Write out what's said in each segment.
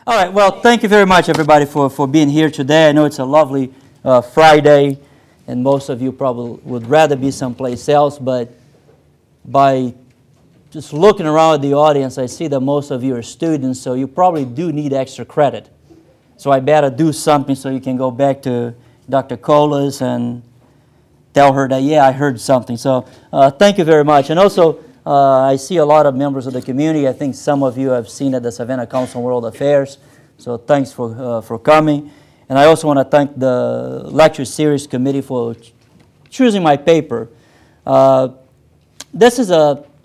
All right, well, thank you very much, everybody, for being here today. I know it's a lovely Friday, and most of you probably would rather be someplace else, but by just looking around at the audience, I see that most of you are students, so you probably do need extra credit. So I better do something so you can go back to Dr. Colas and tell her that, yeah, I heard something. So thank you very much. And also, I see a lot of members of the community. I think some of you have seen at the Savannah Council on World Affairs. So thanks for coming. And I also want to thank the lecture series committee for choosing my paper. I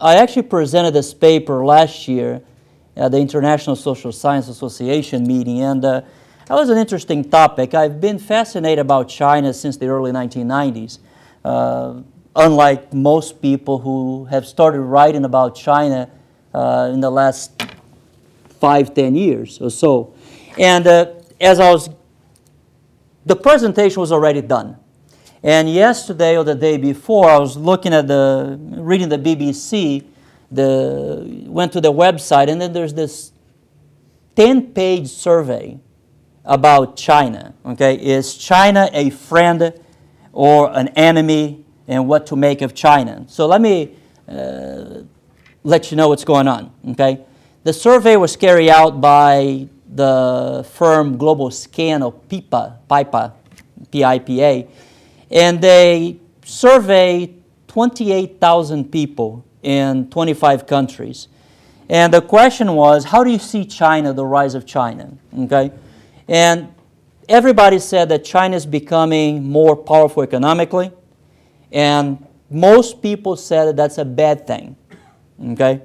actually presented this paper last year at the International Social Science Association meeting, and that was an interesting topic. I've been fascinated about China since the early 1990s. Unlike most people who have started writing about China in the last 5-10 years or so. And the presentation was already done. And yesterday or the day before, I was looking at reading the BBC, went to the website, and then there's this 10-page survey about China. Okay, is China a friend or an enemy, and what to make of China? So let me let you know what's going on. Okay, the survey was carried out by the firm Global Scan or PIPA, P-I-P-A, and they surveyed 28,000 people in 25 countries. And the question was, how do you see China, the rise of China? Okay, and everybody said that China is becoming more powerful economically, and most people said that that's a bad thing. Okay,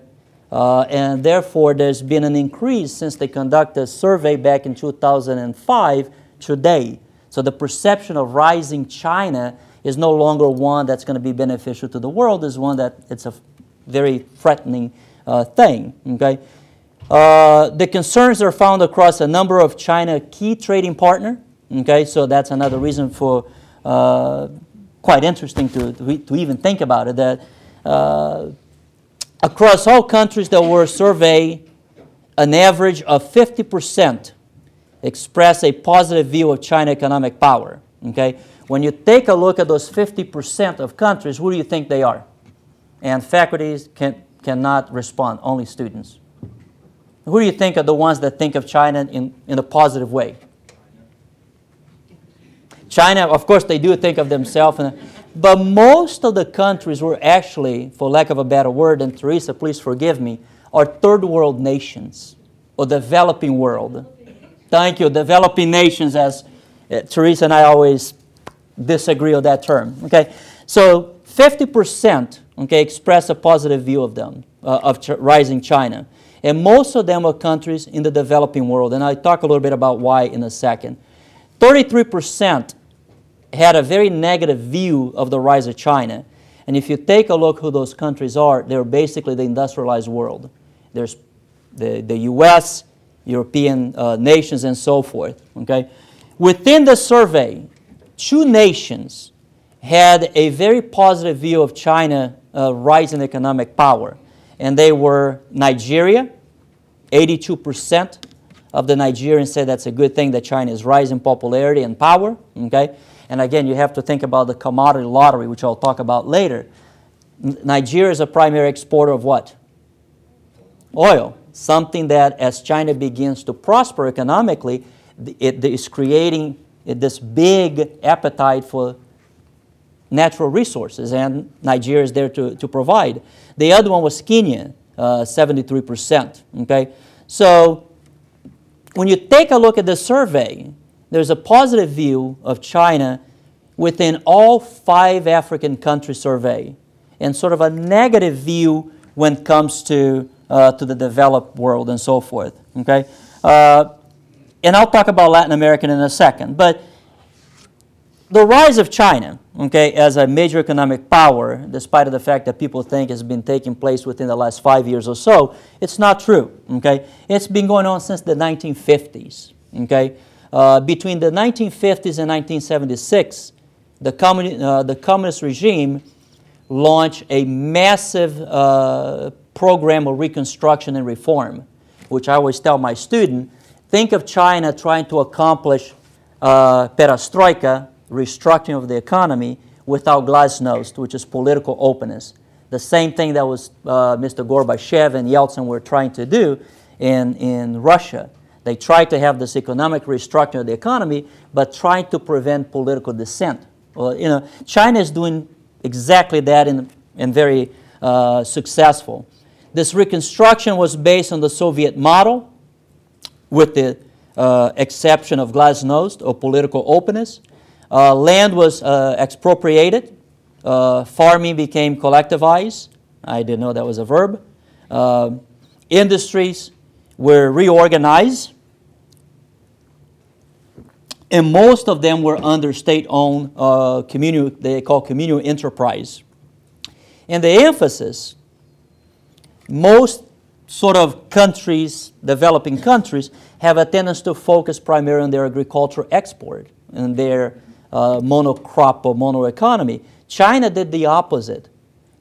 and therefore there's been an increase since they conducted a survey back in 2005 today. So the perception of rising China is no longer one that's going to be beneficial to the world, is one that it's a very threatening thing. Okay, the concerns are found across a number of China key trading partners. Okay, so that's another reason for quite interesting to even think about it, that across all countries that were surveyed, an average of 50% express a positive view of China economic power. Okay? When you take a look at those 50% of countries, who do you think they are? And faculties cannot respond, only students. Who do you think are the ones that think of China in a positive way? China, of course, they do think of themselves, but most of the countries were actually, for lack of a better word, and Teresa, please forgive me, are third world nations, or developing world. Thank you, developing nations, as Teresa and I always disagree on that term. Okay, so 50%, okay, express a positive view of them, of rising China, and most of them are countries in the developing world, and I'll talk a little bit about why in a second. 33% had a very negative view of the rise of China. And if you take a look who those countries are, they're basically the industrialized world. There's the U.S., European nations, and so forth. Okay? Within the survey, 2 nations had a very positive view of China rising economic power. And they were Nigeria. 82% of the Nigerians said that's a good thing that China is rising popularity and power. Okay? And again, you have to think about the commodity lottery, which I'll talk about later. Nigeria is a primary exporter of what? Oil. Something that as China begins to prosper economically, it is creating this big appetite for natural resources, and Nigeria is there to provide. The other one was Kenya, 73%. Okay? So when you take a look at the survey, there's a positive view of China within all 5 African countries surveyed, and sort of a negative view when it comes to the developed world and so forth. Okay, and I'll talk about Latin America in a second. But the rise of China, okay, as a major economic power, despite of the fact that people think it's been taking place within the last 5 years or so, it's not true. Okay, it's been going on since the 1950s. Okay. Between the 1950s and 1976, the communist regime launched a massive program of reconstruction and reform, which I always tell my students, think of China trying to accomplish perestroika, restructuring of the economy, without glasnost, which is political openness. The same thing that was Mr. Gorbachev and Yeltsin were trying to do in Russia. They tried to have this economic restructuring of the economy, but trying to prevent political dissent. Well, you know, China is doing exactly that and very successful. This reconstruction was based on the Soviet model, with the exception of glasnost, or political openness. Land was expropriated. Farming became collectivized. I didn't know that was a verb. Industries were reorganized, and most of them were under state-owned they call communal enterprise. And the emphasis, most sort of countries, developing countries, have a tendency to focus primarily on their agricultural export and their monocrop or monoeconomy. China did the opposite.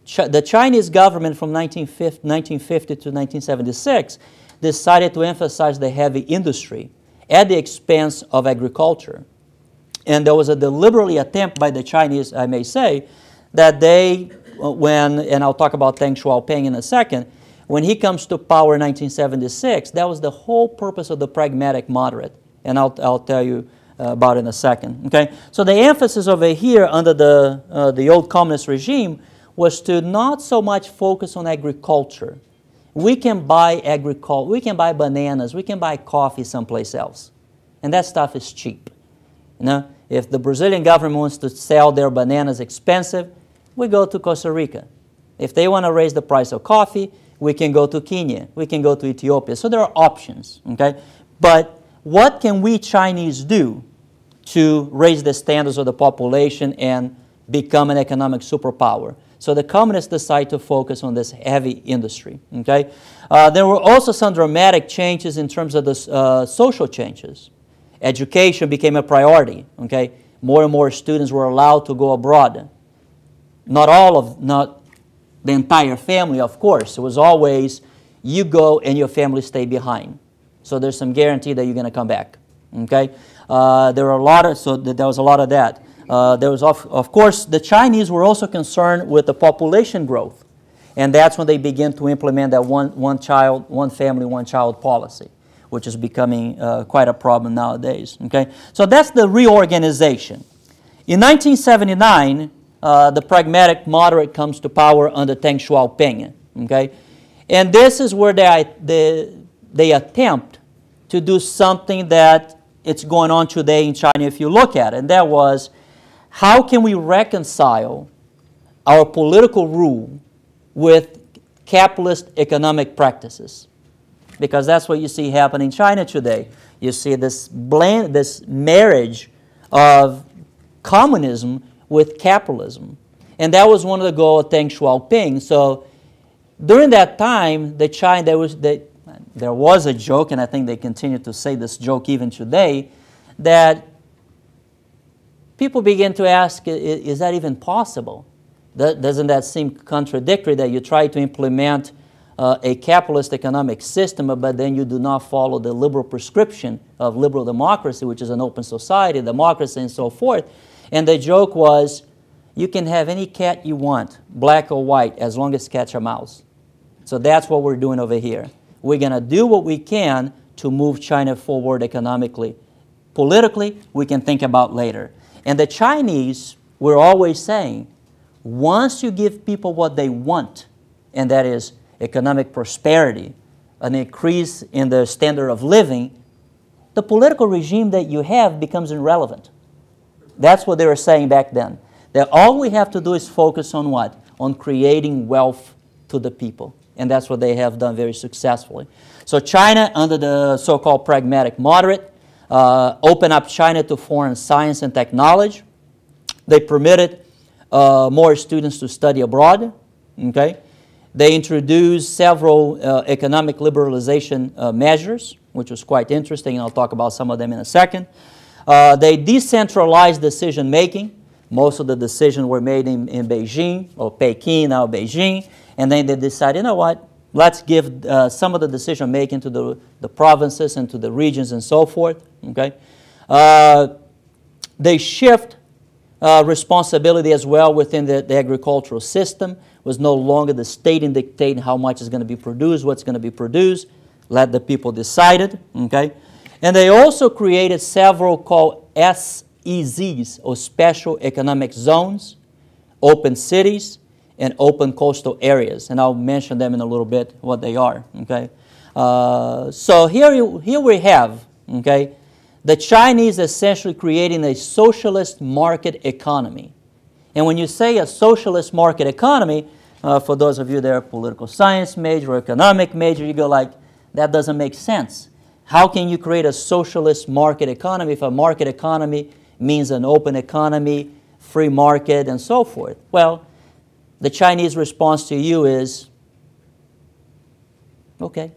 The Chinese government from 1950 to 1976 decided to emphasize the heavy industry at the expense of agriculture. And there was a deliberately attempt by the Chinese, I may say, that they, and I'll talk about Deng Xiaoping in a second, when he comes to power in 1976, that was the whole purpose of the pragmatic moderate. And I'll tell you about it in a second. Okay? So the emphasis over here under the old communist regime was to not so much focus on agriculture. We can buy we can buy bananas, we can buy coffee someplace else. And that stuff is cheap. You know, if the Brazilian government wants to sell their bananas expensive, we go to Costa Rica. If they want to raise the price of coffee, we can go to Kenya, we can go to Ethiopia. So there are options, okay? But what can we Chinese do to raise the standards of the population and become an economic superpower? So the communists decide to focus on this heavy industry. Okay, there were also some dramatic changes in terms of the social changes. Education became a priority. Okay, more and more students were allowed to go abroad. Not the entire family, of course. It was always you go and your family stay behind. So there's some guarantee that you're going to come back. Okay, there were a lot of there was a lot of that. There was, of course, the Chinese were also concerned with the population growth. And that's when they began to implement that one child, one family, one child policy, which is becoming quite a problem nowadays. Okay? So that's the reorganization. In 1979, the pragmatic moderate comes to power under Deng Xiaoping. Okay? And this is where they attempt to do something that it's going on today in China if you look at it. And that was, how can we reconcile our political rule with capitalist economic practices? Because that's what you see happen in China today. You see this marriage of communism with capitalism. And that was one of the goals of Deng Xiaoping. So during that time, there was a joke, and I think they continue to say this joke even today, that people begin to ask, is that even possible? Doesn't that seem contradictory that you try to implement a capitalist economic system, but then you do not follow the liberal prescription of liberal democracy, which is an open society, democracy, and so forth? And the joke was, you can have any cat you want, black or white, as long as catch a mouse. So that's what we're doing over here. We're going to do what we can to move China forward economically. Politically, we can think about later. And the Chinese were always saying, once you give people what they want, and that is economic prosperity, an increase in the standard of living, the political regime that you have becomes irrelevant. That's what they were saying back then. That all we have to do is focus on what? On creating wealth to the people. And that's what they have done very successfully. So China, under the so-called pragmatic moderate, opened up China to foreign science and technology. They permitted more students to study abroad. Okay? They introduced several economic liberalization measures, which was quite interesting, and I'll talk about some of them in a second. They decentralized decision-making. Most of the decisions were made in Beijing, or Peking, now Beijing. And then they decided, you know what, let's give some of the decision making to the provinces and to the regions and so forth. Okay, they shift responsibility as well within the agricultural system. It was no longer the state dictating how much is going to be produced, what's going to be produced. Let the people decide it. Okay, and they also created several called SEZs, or Special Economic Zones, open cities, and open coastal areas. And I'll mention them in a little bit, what they are. Okay, so here we have, okay, the Chinese essentially creating a socialist market economy. And when you say a socialist market economy, for those of you that are political science major or economic major, you go like, that doesn't make sense. How can you create a socialist market economy if a market economy means an open economy, free market, and so forth? Well, the Chinese response to you is, okay,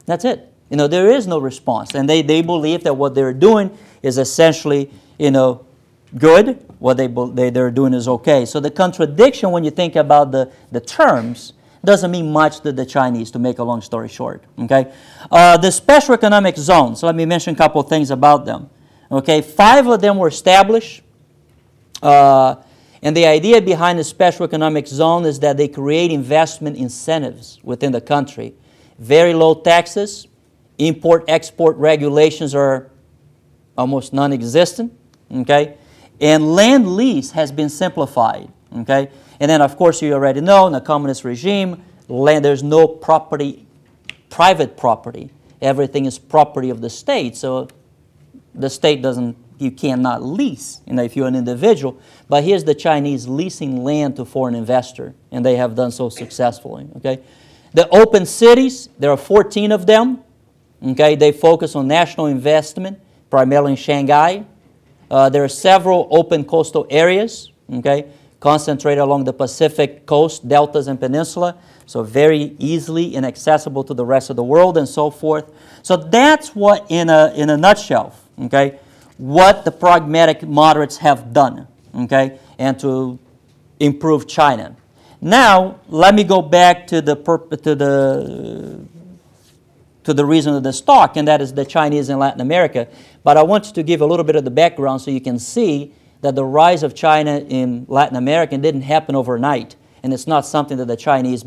that's it. You know, there is no response. And they believe that what they're doing is essentially, you know, good. What they're doing is okay. So the contradiction, when you think about the terms, doesn't mean much to the Chinese, to make a long story short. Okay, the special economic zones. So let me mention a couple of things about them. Okay, 5 of them were established. And the idea behind the special economic zone is that they create investment incentives within the country. Very low taxes. Import-export regulations are almost non-existent. Okay, and land lease has been simplified. Okay, and then of course you already know in the communist regime, there's no property, private property. Everything is property of the state. So the state doesn't, you cannot lease, you know, if you're an individual. But here's the Chinese leasing land to foreign investor, and they have done so successfully. Okay, the open cities, there are 14 of them. Okay, they focus on national investment, primarily in Shanghai. There are several open coastal areas. Okay, concentrated along the Pacific coast, deltas, and peninsula, so very easily inaccessible to the rest of the world and so forth. So that's what, in a nutshell, okay, what the pragmatic moderates have done, okay, and to improve China. Now, let me go back to the reason of this talk, and that is the Chinese in Latin America. But I want you to give a little bit of the background so you can see that the rise of China in Latin America didn't happen overnight. And it's not something that the Chinese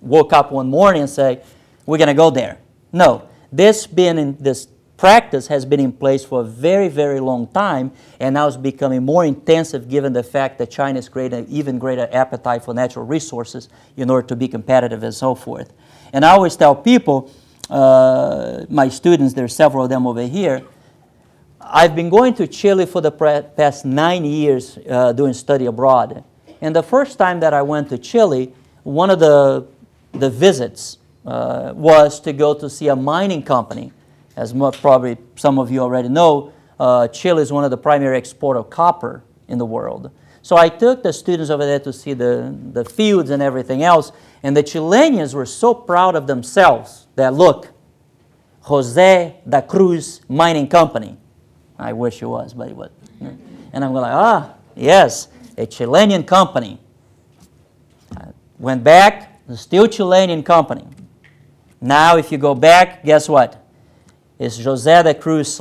woke up one morning and say, we're going to go there. No, this practice has been in place for a very, very long time, and now it's becoming more intensive given the fact that China is creating an even greater appetite for natural resources in order to be competitive and so forth. And I always tell people, my students, there are several of them over here, I've been going to Chile for the past 9 years doing study abroad. And the first time that I went to Chile, one of the visits was to go to see a mining company. As probably some of you already know, Chile is one of the primary exporters of copper in the world. So I took the students over there to see the fields and everything else, and the Chileans were so proud of themselves that, look, Jose da Cruz Mining Company. I wish it was, but it was. And I'm like, yes, a Chilean company. I went back, still Chilean company. Now if you go back, guess what? It's Jose da Cruz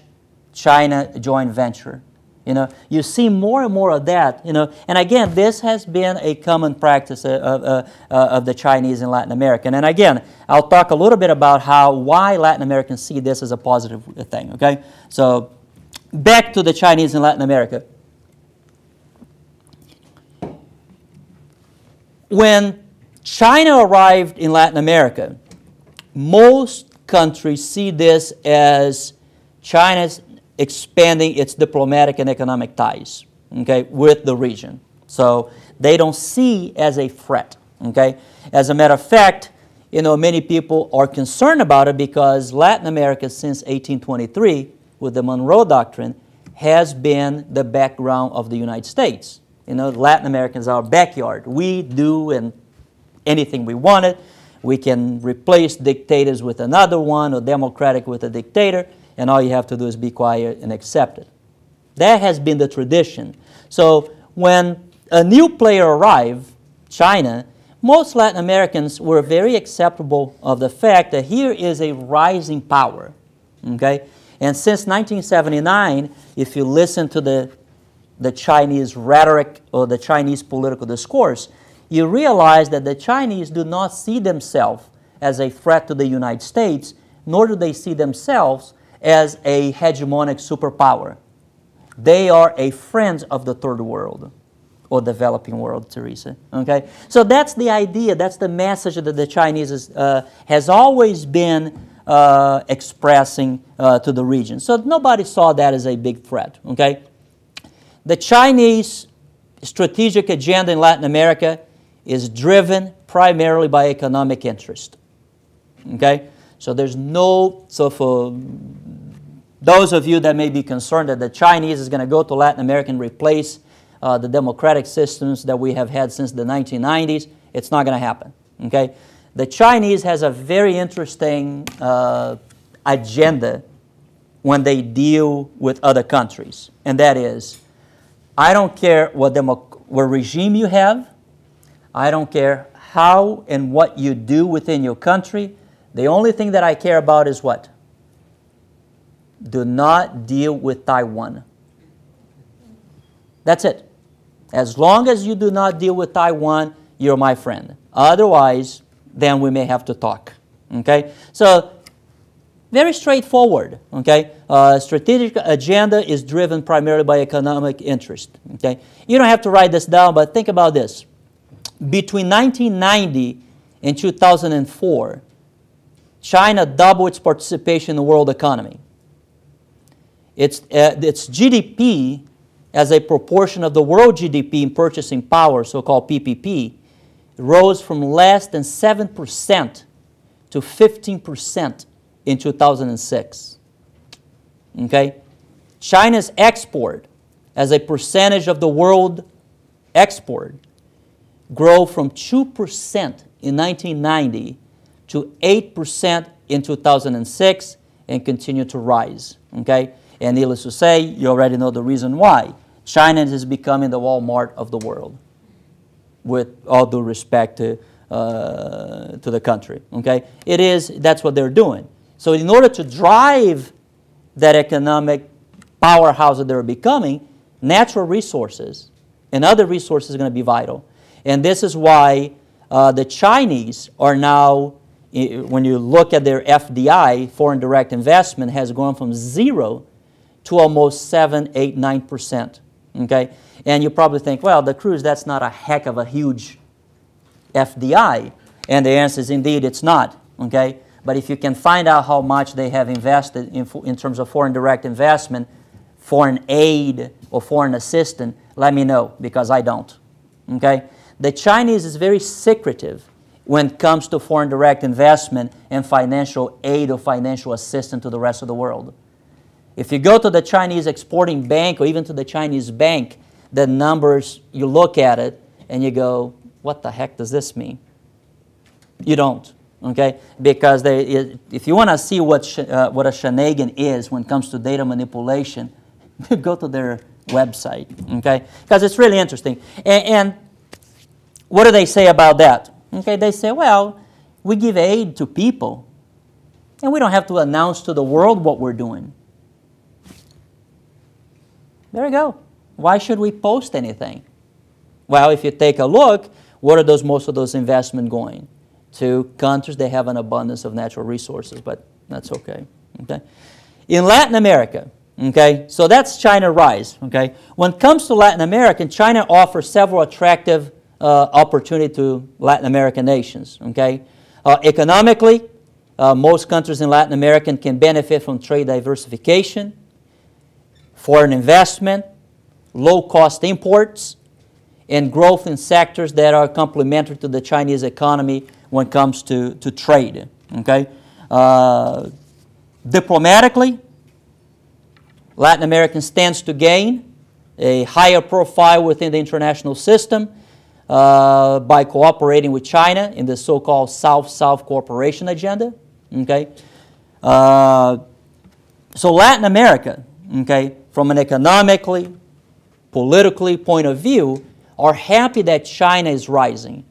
/ China joint venture. You know, you see more and more of that. You know, and again, this has been a common practice of the Chinese in Latin America. And again, I'll talk a little bit about why Latin Americans see this as a positive thing. Okay, so back to the Chinese in Latin America. When China arrived in Latin America, most countries see this as China's expanding its diplomatic and economic ties, okay, with the region. So they don't see as a threat, okay? As a matter of fact, you know, many people are concerned about it because Latin America since 1823, with the Monroe Doctrine, has been the background of the United States. You know, Latin America is our backyard. We do and anything we wanted. We can replace dictators with another one or democratic with a dictator, and all you have to do is be quiet and accept it. That has been the tradition. So when a new player arrived, China, most Latin Americans were very acceptable of the fact that here is a rising power. Okay? And since 1979, if you listen to the Chinese rhetoric or the Chinese political discourse, you realize that the Chinese do not see themselves as a threat to the United States, nor do they see themselves as a hegemonic superpower. They are a friend of the third world, or developing world, Teresa. Okay? So that's the idea, that's the message that the Chinese has always been expressing to the region. So nobody saw that as a big threat. Okay? The Chinese strategic agenda in Latin America is driven primarily by economic interest. Okay? So there's no, so for those of you that may be concerned that the Chinese is going to go to Latin America and replace the democratic systems that we have had since the 1990s, it's not going to happen. Okay? The Chinese has a very interesting agenda when they deal with other countries, and that is, I don't care what regime you have, I don't care how and what you do within your country, the only thing that I care about is what? Do not deal with Taiwan. That's it. As long as you do not deal with Taiwan, you're my friend. Otherwise, then we may have to talk. Okay? So, very straightforward. Okay? Strategic agenda is driven primarily by economic interest. Okay? You don't have to write this down, but think about this. Between 1990 and 2004, China doubled its participation in the world economy. Its GDP as a proportion of the world GDP in purchasing power, so-called PPP, rose from less than 7% to 15% in 2006. Okay? China's export as a percentage of the world export grew from 2% in 1990 to 8% in 2006 and continue to rise. Okay? And needless to say, you already know the reason why. China is becoming the Walmart of the world, with all due respect to the country. Okay? That's what they're doing. So in order to drive that economic powerhouse that they're becoming, natural resources and other resources are going to be vital. And this is why the Chinese are now, when you look at their FDI, foreign direct investment, has gone from 0 to almost 7, 8, 9%. Okay? And you probably think, well, the Cruz, that's not a heck of a huge FDI. And the answer is indeed it's not. Okay? But if you can find out how much they have invested in terms of foreign direct investment, foreign aid, or foreign assistance, let me know, because I don't. Okay? The Chinese is very secretive when it comes to foreign direct investment and financial aid or financial assistance to the rest of the world. If you go to the Chinese exporting bank or even to the Chinese bank, the numbers, you look at it and you go, what the heck does this mean? You don't, okay? Because if you want to see what a shenanigan is when it comes to data manipulation, go to their website, okay? Because it's really interesting. And what do they say about that? Okay, they say, well, we give aid to people, and we don't have to announce to the world what we're doing. There you go. Why should we post anything? Well, if you take a look, what are most of those investments going? To countries that have an abundance of natural resources, but that's okay. Okay? In Latin America, okay, so that's China rise. Okay? When it comes to Latin America, China offers several attractive opportunity to Latin American nations. Okay? Economically, most countries in Latin America can benefit from trade diversification, foreign investment, low-cost imports, and growth in sectors that are complementary to the Chinese economy when it comes to trade. Okay? Diplomatically, Latin America stands to gain a higher profile within the international system by cooperating with China in the so-called South-South cooperation agenda. Okay? So Latin America, okay, from an economically, politically point of view, are happy that China is rising.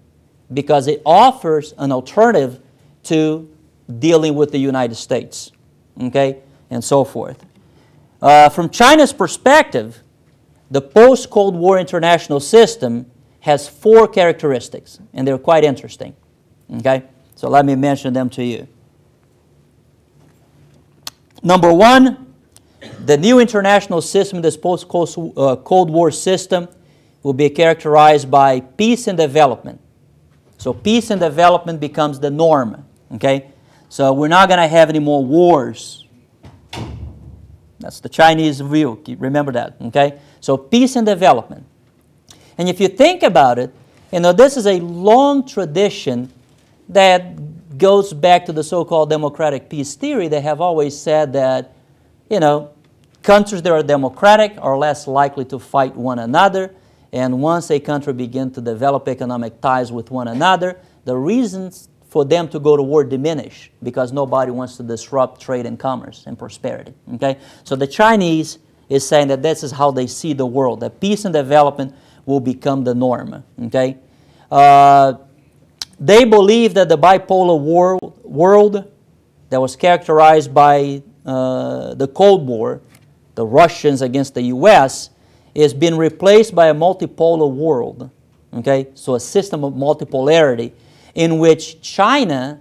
because it offers an alternative to dealing with the United States, okay, and so forth. From China's perspective, the post-Cold War international system has 4 characteristics, and they're quite interesting, okay? So let me mention them to you. Number 1, the new international system, this post-Cold War system, will be characterized by peace and development. So peace and development becomes the norm, okay? So we're not going to have any more wars. That's the Chinese view. Remember that, okay? So peace and development. And if you think about it, you know, this is a long tradition that goes back to the so-called democratic peace theory. They have always said that, you know, countries that are democratic are less likely to fight one another. And once a country begins to develop economic ties with one another, the reasons for them to go to war diminish because nobody wants to disrupt trade and commerce and prosperity. Okay? So the Chinese is saying that this is how they see the world, that peace and development will become the norm. Okay? They believe that the bipolar world that was characterized by the Cold War, the Russians against the U.S., is being replaced by a multipolar world. Okay? So a system of multipolarity in which China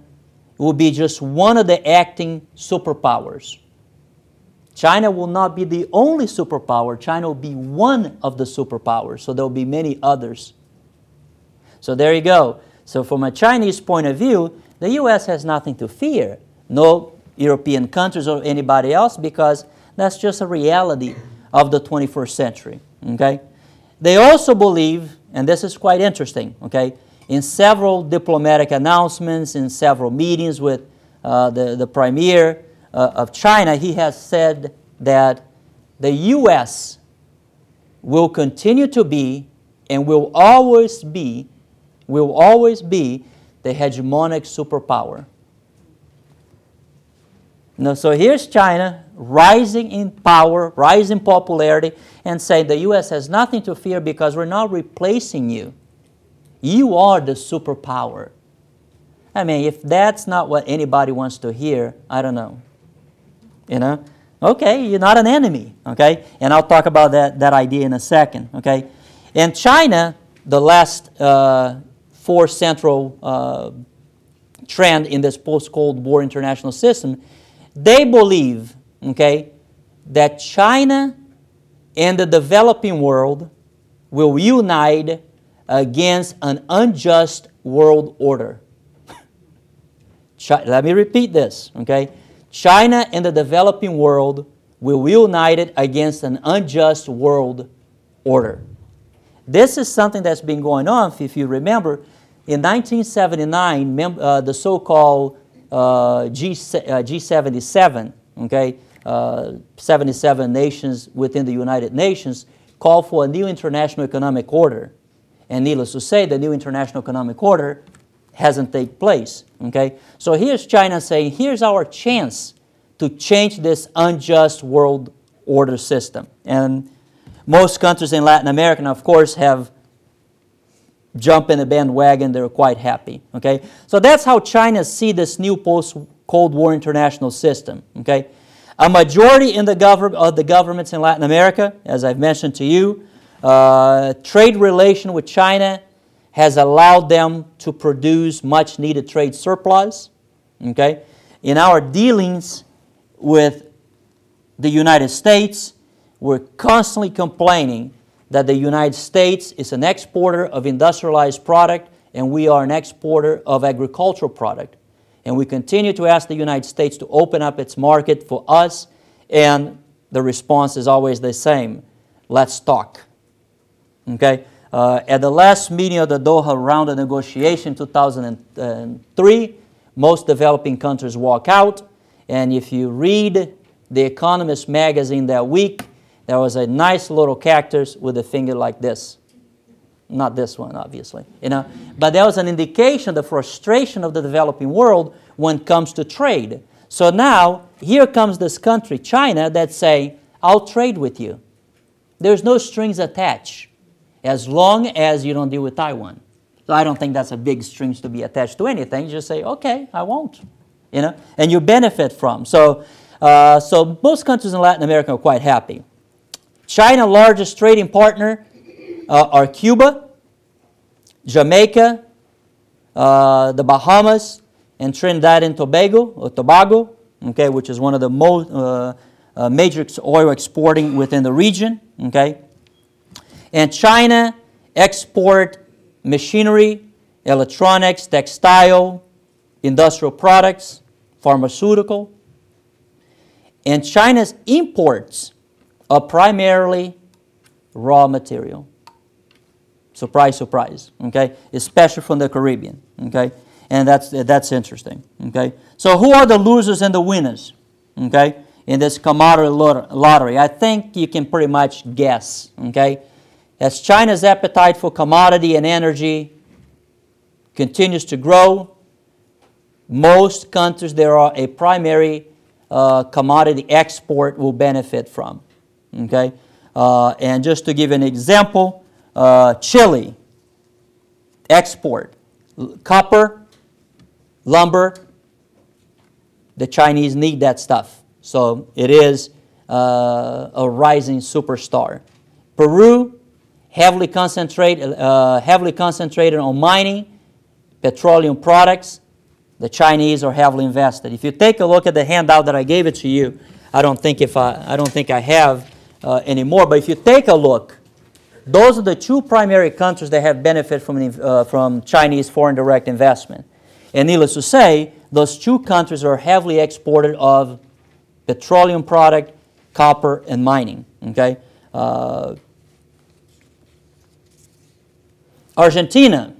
will be just one of the acting superpowers. China will not be the only superpower. China will be one of the superpowers. So there will be many others. So there you go. So from a Chinese point of view, the U.S. has nothing to fear. No European countries or anybody else, because that's just a reality of the 21st century. Okay? They also believe, and this is quite interesting, okay, in several diplomatic announcements, in several meetings with the Premier of China, he has said that the U.S. will continue to be and will always be the hegemonic superpower. Now, so here's China rising in power, rising in popularity, and saying the U.S. has nothing to fear because we're not replacing you. You are the superpower. I mean, if that's not what anybody wants to hear, I don't know. You know? Okay, you're not an enemy, okay? And I'll talk about that idea in a second, okay? And China, the last 4 central trend in this post-Cold War international system, they believe, okay, that China and the developing world will unite against an unjust world order. Let me repeat this, okay? China and the developing world will unite against an unjust world order. This is something that's been going on, if you remember. In 1979, the so-called G77, okay, 77 nations within the United Nations, called for a new international economic order. And needless to say, the new international economic order hasn't taken place. Okay? So here's China saying, here's our chance to change this unjust world order system. And most countries in Latin America, of course, have jumped in the bandwagon. They're quite happy. Okay? So that's how China sees this new post-Cold War international system. Okay? A majority of the governments in Latin America, as I've mentioned to you, trade relation with China has allowed them to produce much needed trade surplus. Okay? In our dealings with the United States, we're constantly complaining that the United States is an exporter of industrialized product and we are an exporter of agricultural product. And we continue to ask the United States to open up its market for us, and the response is always the same: let's talk. Okay? At the last meeting of the Doha round of negotiation in 2003, most developing countries walk out. And if you read The Economist magazine that week, there was a nice little cactus with a finger like this. Not this one, obviously. You know? But there was an indication of the frustration of the developing world when it comes to trade. So now, here comes this country, China, that's saying, I'll trade with you. There's no strings attached, as long as you don't deal with Taiwan. So I don't think that's a big strings to be attached to anything. Just say, okay, I won't, you know, and you benefit from. So, so most countries in Latin America are quite happy. China's largest trading partner are Cuba, Jamaica, the Bahamas, and Trinidad and Tobago, okay, which is one of the most major oil exporting within the region, okay. And China export machinery, electronics, textile, industrial products, pharmaceutical. And China's imports are primarily raw material. Surprise, surprise, okay? Especially from the Caribbean, okay? And that's interesting, okay? So who are the losers and the winners, okay, in this commodity lottery? I think you can pretty much guess, okay? As China's appetite for commodity and energy continues to grow, most countries there are a primary commodity export will benefit from, okay? And just to give an example, Chile, export, copper, lumber, the Chinese need that stuff. So it is a rising superstar. Peru, heavily concentrated on mining, petroleum products. The Chinese are heavily invested. If you take a look at the handout that I gave it to you, I don't think I have anymore, but if you take a look, those are the two primary countries that have benefited from Chinese foreign direct investment. And needless to say, those two countries are heavily exported of petroleum product, copper, and mining. Okay, Argentina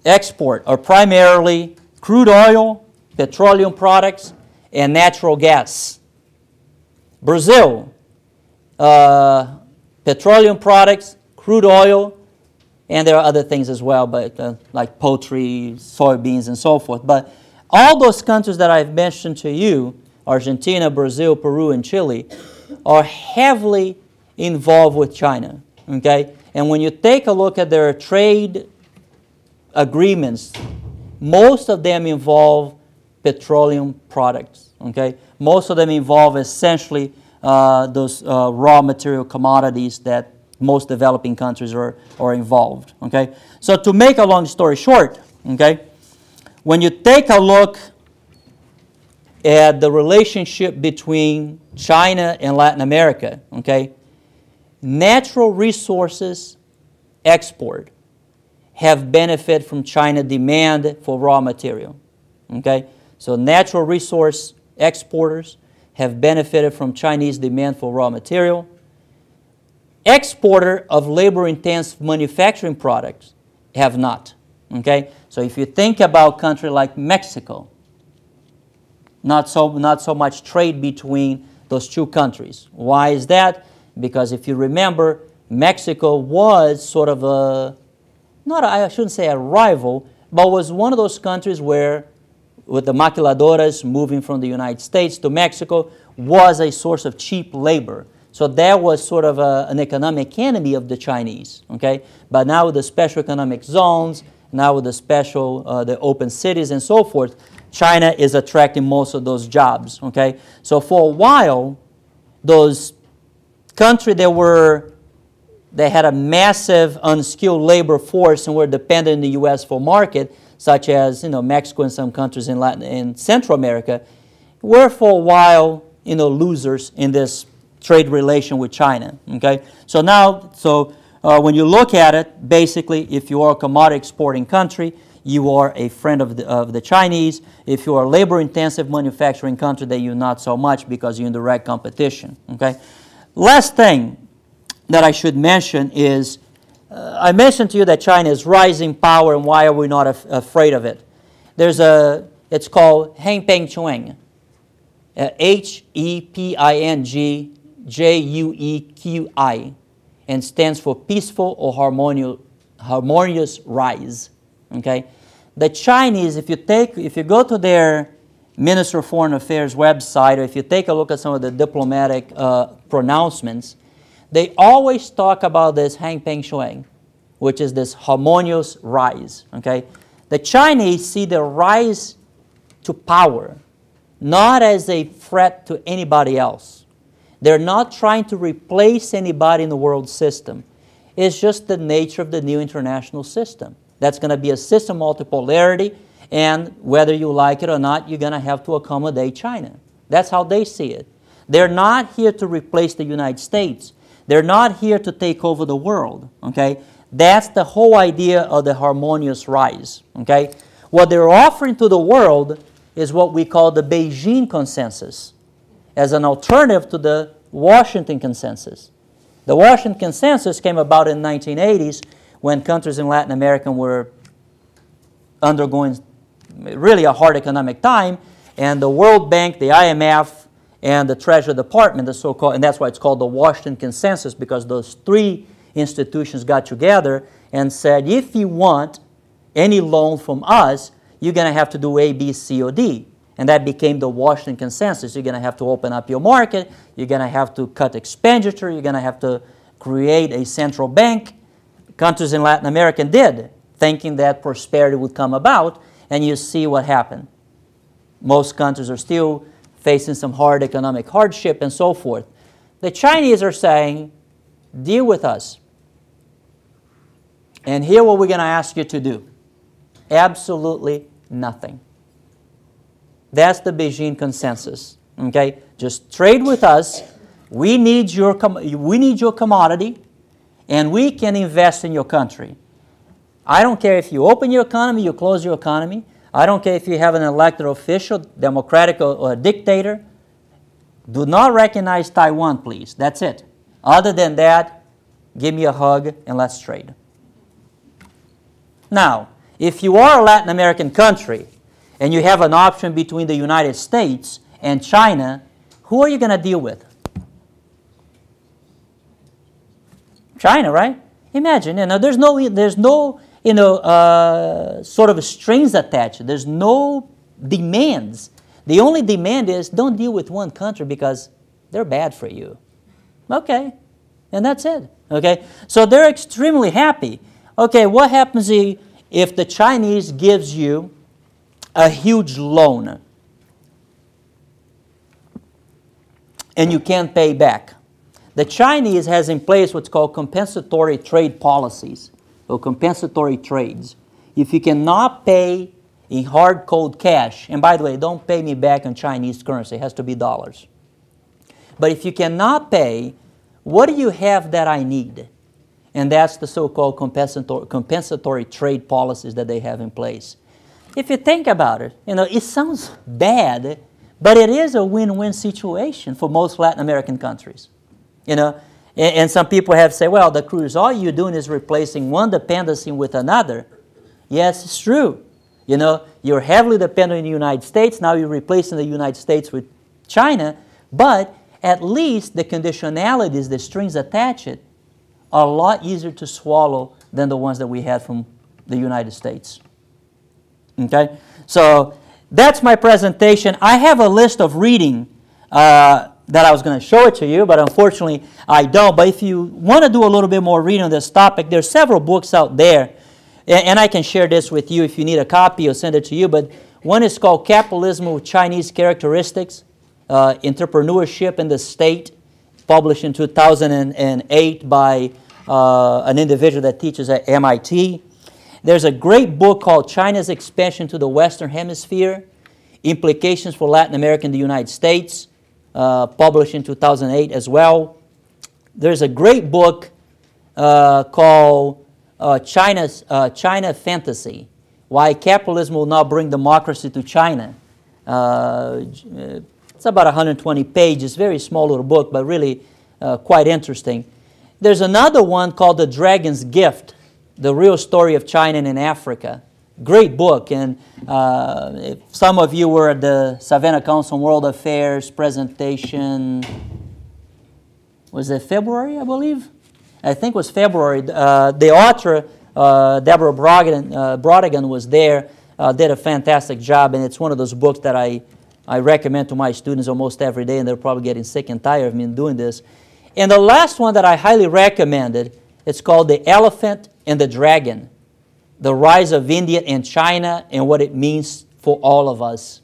export are primarily crude oil, petroleum products, and natural gas. Brazil, petroleum products, crude oil, and there are other things as well, but like poultry, soybeans, and so forth. But all those countries that I've mentioned to you, Argentina, Brazil, Peru, and Chile, are heavily involved with China. Okay? And when you take a look at their trade agreements, most of them involve petroleum products. Okay? Most of them involve essentially those raw material commodities that most developing countries are involved. Okay? So to make a long story short, okay, when you take a look at the relationship between China and Latin America, okay, natural resources export have benefited from China demand for raw material. Okay? So natural resource exporters have benefited from Chinese demand for raw material. Exporter of labor-intensive manufacturing products have not. Okay? So if you think about a country like Mexico, not so much trade between those two countries. Why is that? Because if you remember, Mexico was sort of I shouldn't say a rival, but was one of those countries where, with the maquiladoras moving from the United States to Mexico, was a source of cheap labor. So that was sort of an economic enemy of the Chinese. Okay? But now with the special economic zones, now with the special, the open cities and so forth, China is attracting most of those jobs. Okay? So for a while, those countries that had a massive unskilled labor force and were dependent on the U.S. for market, such as Mexico and some countries in Central America, were for a while losers in this trade relation with China. Okay, so now when you look at it, basically, if you are a commodity exporting country, you are a friend of the Chinese. If you are a labor-intensive manufacturing country, then you're not so much because you're in direct competition. Okay, last thing that I should mention is, I mentioned to you that China is rising power, and why are we not afraid of it? It's called Hengpingjueqi, Hepingjueqi, and stands for peaceful or harmonious rise. Okay, the Chinese, if you go to their Minister of Foreign Affairs website, or if you take a look at some of the diplomatic pronouncements, they always talk about this Hengpingjueqi, which is this harmonious rise. Okay? The Chinese see the rise to power not as a threat to anybody else. They're not trying to replace anybody in the world system. It's just the nature of the new international system. That's going to be a system of multipolarity, and whether you like it or not, you're going to have to accommodate China. That's how they see it. They're not here to replace the United States. They're not here to take over the world. Okay? That's the whole idea of the harmonious rise. Okay? What they're offering to the world is what we call the Beijing Consensus, as an alternative to the Washington Consensus. The Washington Consensus came about in the 1980s when countries in Latin America were undergoing really a hard economic time, and the World Bank, the IMF, and the Treasury Department, the so-called, and that's why it's called the Washington Consensus, because those three institutions got together and said, if you want any loan from us, you're going to have to do A, B, C, or D. And that became the Washington Consensus. You're going to have to open up your market. You're going to have to cut expenditure. You're going to have to create a central bank. Countries in Latin America did, thinking that prosperity would come about. And you see what happened. Most countries are still facing some hard economic hardship and so forth. The Chinese are saying, deal with us. And here's what we're going to ask you to do. Absolutely nothing. That's the Beijing Consensus. Okay? Just trade with us. We need your commodity, and we can invest in your country. I don't care if you open your economy, you close your economy. I don't care if you have an elected official, democratic or a dictator. Do not recognize Taiwan, please. That's it. Other than that, give me a hug and let's trade. Now, if you are a Latin American country and you have an option between the United States and China, who are you going to deal with? China, right? Imagine, there's no sort of strings attached. There's no demands. The only demand is don't deal with one country because they're bad for you. Okay, and that's it. Okay, so they're extremely happy. Okay, what happens if the Chinese gives you a huge loan and you can't pay back? The Chinese has in place what's called compensatory trade policies, or compensatory trades. If you cannot pay in hard cold cash, and by the way, don't pay me back in Chinese currency, it has to be dollars. But if you cannot pay, what do you have that I need? And that's the so-called compensatory trade policies that they have in place. If you think about it, it sounds bad, but it is a win-win situation for most Latin American countries. And some people have said, well, the Cruz, all you're doing is replacing one dependency with another. Yes, it's true. You're heavily dependent on the United States. Now you're replacing the United States with China. But at least the conditionalities, the strings attached, are a lot easier to swallow than the ones that we had from the United States. Okay? So that's my presentation. I have a list of reading that I was going to show it to you, but unfortunately I don't. But if you want to do a little bit more reading on this topic, there's several books out there, and I can share this with you if you need a copy or send it to you. But one is called Capitalism with Chinese Characteristics, Entrepreneurship in the State, published in 2008 by an individual that teaches at MIT. There's a great book called China's Expansion to the Western Hemisphere, Implications for Latin America and the United States, published in 2008 as well. There's a great book called China Fantasy, Why Capitalism Will Not Bring Democracy to China. It's about 120 pages, very small little book, but really quite interesting. There's another one called The Dragon's Gift, The Real Story of China and Africa. Great book, and if some of you were at the Savannah Council on World Affairs presentation, was it February, I believe? I think it was February. The author, Deborah Brodigan, was there, did a fantastic job, and it's one of those books that I recommend to my students almost every day, and they're probably getting sick and tired of me doing this. And the last one that I highly recommended, it's called The Elephant and the Dragon, the rise of India and China, and what it means for all of us.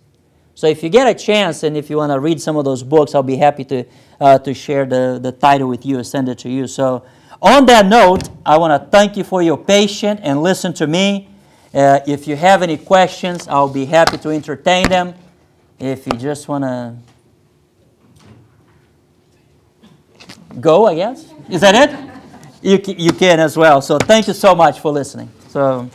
So if you get a chance, and if you want to read some of those books, I'll be happy to share the title with you or send it to you. So on that note, I want to thank you for your patience and listen to me. If you have any questions, I'll be happy to entertain them. If you just want to go, I guess. Is that it? You can as well. So thank you so much for listening. So.